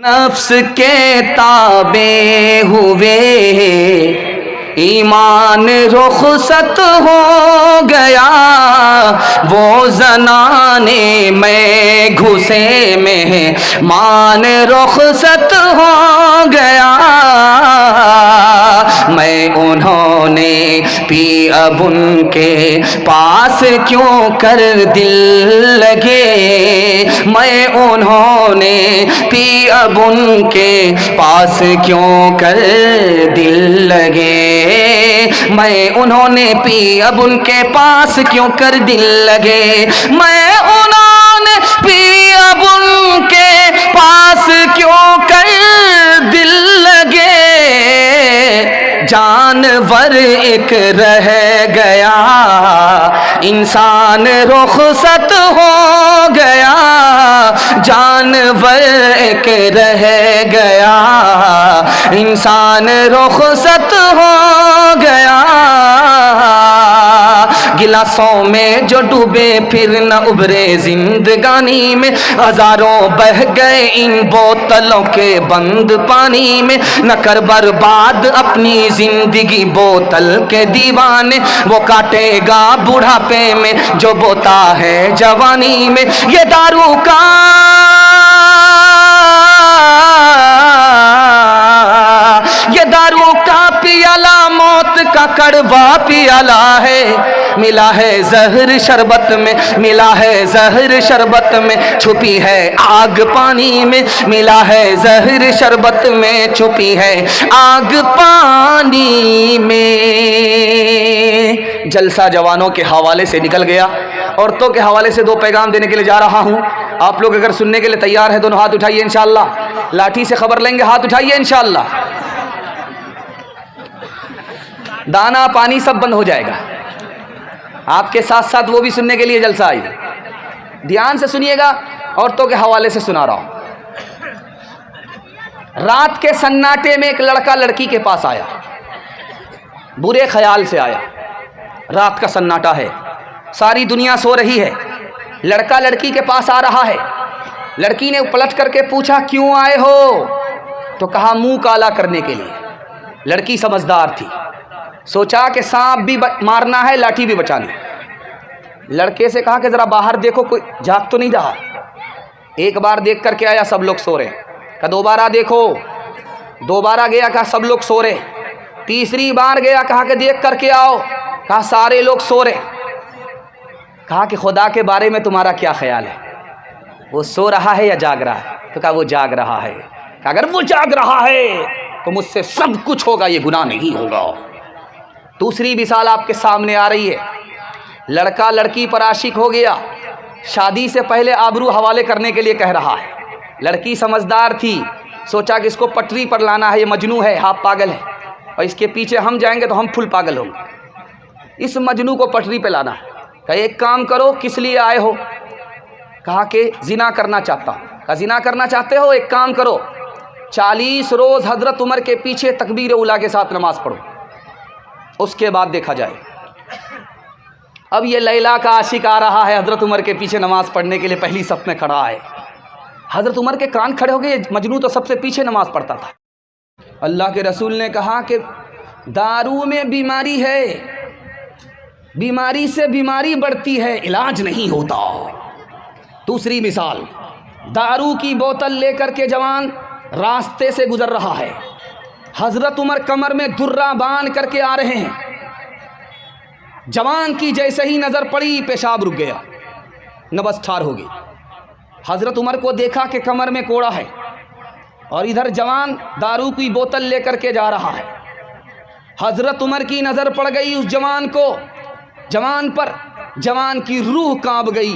नफ्स के ताबे हुए, ईमान रुखसत हो गया। वो ज़नाने में घुसे में मान रुखसत हो गया। मैं उन्होंने पी अब उनके पास क्यों कर दिल लगे। मैं उन्होंने पी अब उनके पास क्यों कर दिल लगे। मैं उन्होंने पी अब उनके पास क्यों कर दिल लगे। मैं उन्होंने पी अब उनके पास क्यों कर दिल लगे। जानवर एक रह गया, इंसान रुखसत हो गया। जानवर एक रह गया, इंसान रुखसत हो गया। गिलासों में जो डूबे फिर न उभरे जिंदगानी में। हजारों बह गए इन बोतलों के बंद पानी में। न कर बर्बाद अपनी जिंदगी बोतल के दीवाने। वो काटेगा बुढ़ापे में जो बोता है जवानी में। ये दारू का पियाला मौत का कड़वा पियाला है। मिला है जहर शरबत में, मिला है जहर शरबत में। छुपी है आग पानी में, मिला है जहर शरबत में। छुपी है आग पानी में। जलसा जवानों के हवाले से निकल गया। औरतों के हवाले से दो पैगाम देने के लिए जा रहा हूँ। आप लोग अगर सुनने के लिए तैयार हैं दोनों हाथ उठाइए इंशाअल्लाह। लाठी से खबर लेंगे, हाथ उठाइए इंशाअल्लाह। दाना पानी सब बंद हो जाएगा। आपके साथ साथ वो भी सुनने के लिए जलसा आई। ध्यान से सुनिएगा, औरतों के हवाले से सुना रहा हूं। रात के सन्नाटे में एक लड़का लड़की के पास आया, बुरे ख्याल से आया। रात का सन्नाटा है, सारी दुनिया सो रही है। लड़का लड़की के पास आ रहा है। लड़की ने पलट करके पूछा क्यों आए हो, तो कहा मुंह काला करने के लिए। लड़की समझदार थी, सोचा कि सांप भी मारना है, लाठी भी बचानी। लड़के से कहा कि जरा बाहर देखो कोई जाग तो नहीं रहा। एक बार देख करके आया, सब लोग सो रहे। कहा दोबारा देखो। दोबारा गया, कहा सब लोग सो रहे। तीसरी बार गया, कहा कि देख करके आओ। कहा सारे लोग सो रहे। कहा कि खुदा के बारे में तुम्हारा क्या ख्याल है, वो सो रहा है या जाग रहा है। तो कहा वो जाग रहा है। कहा अगर वो जाग रहा है तो मुझसे सब कुछ होगा, ये गुनाह नहीं होगा। दूसरी मिसाल आपके सामने आ रही है। लड़का लड़की पर आशिक हो गया, शादी से पहले आबरू हवाले करने के लिए कह रहा है। लड़की समझदार थी, सोचा कि इसको पटरी पर लाना है, ये मजनू है, हाफ पागल है, और इसके पीछे हम जाएंगे तो हम फुल पागल होंगे। इस मजनू को पटरी पे लाना है। कहा एक काम करो, किस लिए आए हो। कहा कि जिना करना चाहता हूँ। कहा जिना करना चाहते हो, एक काम करो 40 रोज़ हजरत उमर के पीछे तकबीर उला के साथ नमाज पढ़ो, उसके बाद देखा जाए। अब ये लैला का आशिक आ रहा है, हजरत उमर के पीछे नमाज पढ़ने के लिए पहली सफ में खड़ा है। हजरत उमर के कान खड़े हो गए, मजनू तो सबसे पीछे नमाज पढ़ता था। अल्लाह के रसूल ने कहा कि दारू में बीमारी है, बीमारी से बीमारी बढ़ती है, इलाज नहीं होता। दूसरी मिसाल, दारू की बोतल लेकर के जवान रास्ते से गुजर रहा है। हजरत उमर कमर में दुर्रा बांध करके आ रहे हैं। जवान की जैसे ही नज़र पड़ी, पेशाब रुक गया, नबज ठार हो गई। हजरत उमर को देखा कि कमर में कोड़ा है, और इधर जवान दारू की बोतल लेकर के जा रहा है। हजरत उमर की नज़र पड़ गई उस जवान को, जवान पर। जवान की रूह कांप गई।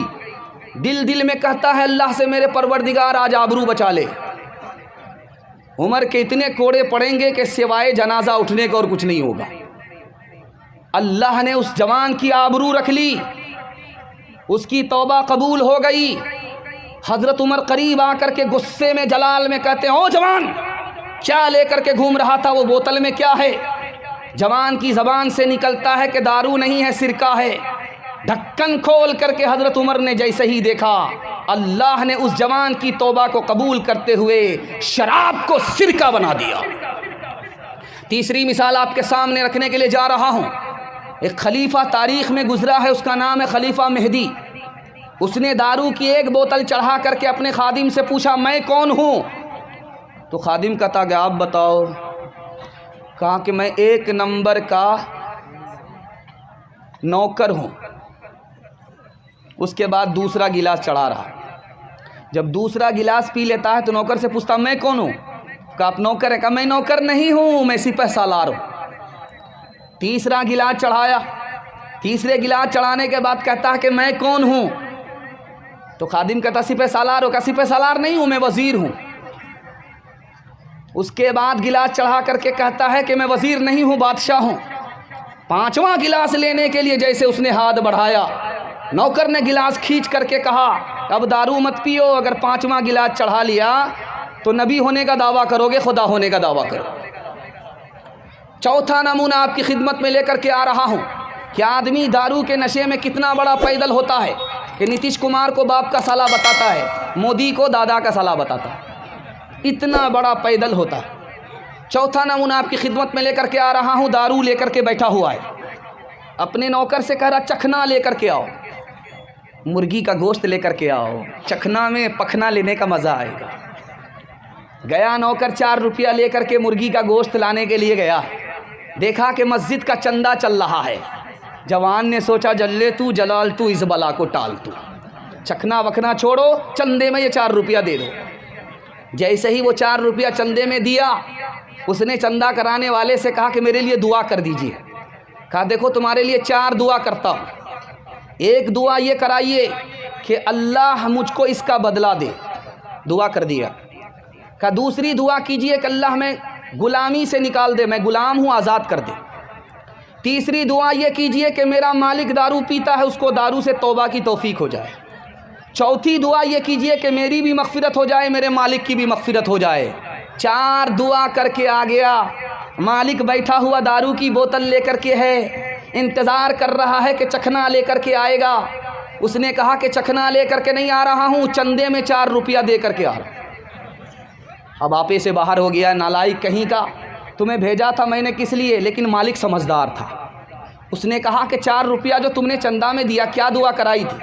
दिल दिल में कहता है अल्लाह से मेरे परवरदिगार आज आबरू बचा ले। उमर के इतने कोड़े पड़ेंगे कि सिवाय जनाजा उठने का और कुछ नहीं होगा। अल्लाह ने उस जवान की आबरू रख ली, उसकी तौबा कबूल हो गई। हजरत उमर करीब आकर के गुस्से में जलाल में कहते हैं, ओ जवान, क्या लेकर के घूम रहा था, वो बोतल में क्या है। जवान की ज़बान से निकलता है कि दारू नहीं है, सिरका है। ढक्कन खोल करके हजरत उमर ने जैसे ही देखा, अल्लाह ने उस जवान की तौबा को कबूल करते हुए शराब को सिरका बना दिया। तीसरी मिसाल आपके सामने रखने के लिए जा रहा हूँ। एक खलीफा तारीख़ में गुजरा है, उसका नाम है खलीफा मेहदी। उसने दारू की एक बोतल चढ़ा करके अपने खादिम से पूछा, मैं कौन हूँ? तो खादिम कहता कि आप बताओ। कहा कि मैं 1 नंबर का नौकर हूँ। उसके बाद दूसरा गिलास चढ़ा रहा। जब दूसरा गिलास पी लेता है तो नौकर से पूछता, मैं कौन हूँ? कहा आप नौकर है? कहा मैं नौकर नहीं हूँ, मैं सिपह सालार हूँ। तीसरा गिलास चढ़ाया। तीसरे गिलास चढ़ाने के बाद कहता है कि मैं कौन हूँ? तो खादिम कहता सिपह सालार हो? कहा सिपह सालार नहीं हूँ, मैं वज़ीर हूँ। उसके बाद गिलास चढ़ा करके कहता है कि मैं वज़ीर नहीं हूँ, बादशाह हूँ। 5वां गिलास लेने के लिए जैसे उसने हाथ बढ़ाया, नौकर ने गिलास खींच करके कहा, अब दारू मत पियो, अगर 5वां गिलास चढ़ा लिया तो नबी होने का दावा करोगे, खुदा होने का दावा करो। चौथा नमूना आपकी खिदमत में लेकर के आ रहा हूँ कि आदमी दारू के नशे में कितना बड़ा पैदल होता है कि नीतीश कुमार को बाप का साला बताता है, मोदी को दादा का साला बताता है, इतना बड़ा पैदल होता है। चौथा नमूना आपकी खिदमत में लेकर के आ रहा हूँ। दारू लेकर के बैठा हुआ है, अपने नौकर से कह रहा चखना लेकर के आओ, मुर्गी का गोश्त लेकर के आओ, चखना में पखना लेने का मज़ा आएगा। गया नौकर 4 रुपया लेकर के मुर्गी का गोश्त लाने के लिए गया। देखा कि मस्जिद का चंदा चल रहा है। जवान ने सोचा, जल्ले तू जलाल तू, इस बला को टाल तू, चखना वखना छोड़ो, चंदे में ये 4 रुपया दे दो। जैसे ही वो 4 रुपया चंदे में दिया, उसने चंदा कराने वाले से कहा कि मेरे लिए दुआ कर दीजिए। कहा देखो तुम्हारे लिए 4 दुआ करता हूँ। एक दुआ ये कराइए कि अल्लाह मुझको इसका बदला दे, दुआ कर दिया। कहा दूसरी दुआ कीजिए कि अल्लाह मैं गुलामी से निकाल दे, मैं गुलाम हूँ, आज़ाद कर दे। तीसरी दुआ ये कीजिए कि मेरा मालिक दारू पीता है, उसको दारू से तौबा की तौफीक हो जाए। चौथी दुआ ये कीजिए कि मेरी भी मग़फ़िरत हो जाए, मेरे मालिक की भी मग़फ़िरत हो जाए। 4 दुआ करके आ गया। मालिक बैठा हुआ दारू की बोतल लेकर के है, इंतज़ार कर रहा है कि चखना लेकर के आएगा। उसने कहा कि चखना लेकर के नहीं आ रहा हूँ, चंदे में 4 रुपया दे करके आ रहा। अब आपे से बाहर हो गया, नालायक कहीं का, तुम्हें भेजा था मैंने किस लिए? लेकिन मालिक समझदार था। उसने कहा कि 4 रुपया जो तुमने चंदा में दिया, क्या दुआ कराई थी?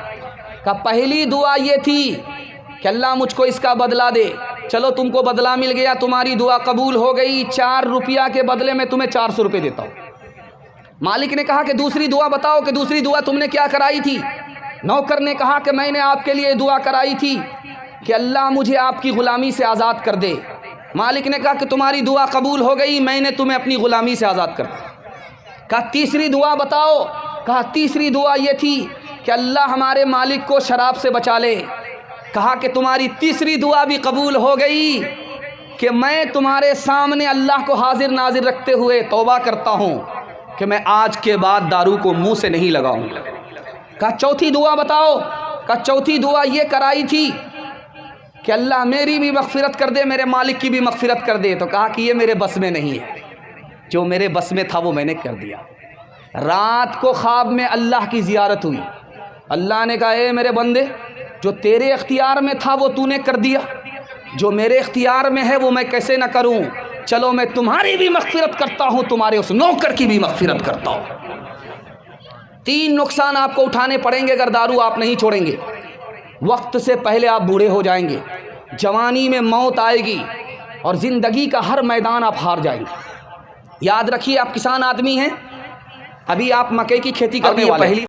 कहा पहली दुआ ये थी कि अल्लाह मुझको इसका बदला दे। चलो तुमको बदला मिल गया, तुम्हारी दुआ कबूल हो गई, 4 रुपया के बदले में तुम्हें 400 रुपये देता हूँ। मालिक ने कहा कि दूसरी दुआ बताओ कि दूसरी दुआ तुमने क्या कराई थी? नौकर ने कहा कि मैंने आपके लिए दुआ कराई थी कि अल्लाह मुझे आपकी ग़ुलामी से आज़ाद कर दे। मालिक ने कहा कि तुम्हारी दुआ कबूल हो गई, मैंने तुम्हें अपनी ग़ुलामी से आज़ाद कर दिया। कहा तीसरी दुआ बताओ? कहा तीसरी दुआ ये थी कि अल्लाह हमारे मालिक को शराब से बचा ले। कहा कि तुम्हारी तीसरी दुआ भी कबूल हो गई कि मैं तुम्हारे सामने अल्लाह को हाजिर नाजिर रखते हुए तौबा करता हूँ कि मैं आज के बाद दारू को मुँह से नहीं लगाऊंगा। कहा चौथी दुआ बताओ? कहा चौथी दुआ ये कराई थी कि अल्लाह मेरी भी मग़फ़िरत कर दे, मेरे मालिक की भी मग़फ़िरत कर दे। तो कहा कि ये मेरे बस में नहीं है, जो मेरे बस में था वो मैंने कर दिया। रात को ख्वाब में अल्लाह की ज़ियारत हुई। अल्लाह ने कहा ए मेरे बंदे, जो तेरे इख्तियार में था वो तूने कर दिया, जो मेरे इख्तियार में है वो मैं कैसे न करूं? चलो मैं तुम्हारी भी मग़फ़िरत करता हूं, तुम्हारे उस नौकर की भी मग़फ़िरत करता हूं। 3 नुकसान आपको उठाने पड़ेंगे अगर दारू आप नहीं छोड़ेंगे। वक्त से पहले आप बूढ़े हो जाएंगे, जवानी में मौत आएगी और ज़िंदगी का हर मैदान आप हार जाएंगे। याद रखिए, आप किसान आदमी हैं, अभी आप मकई की खेती करने वाले हैं।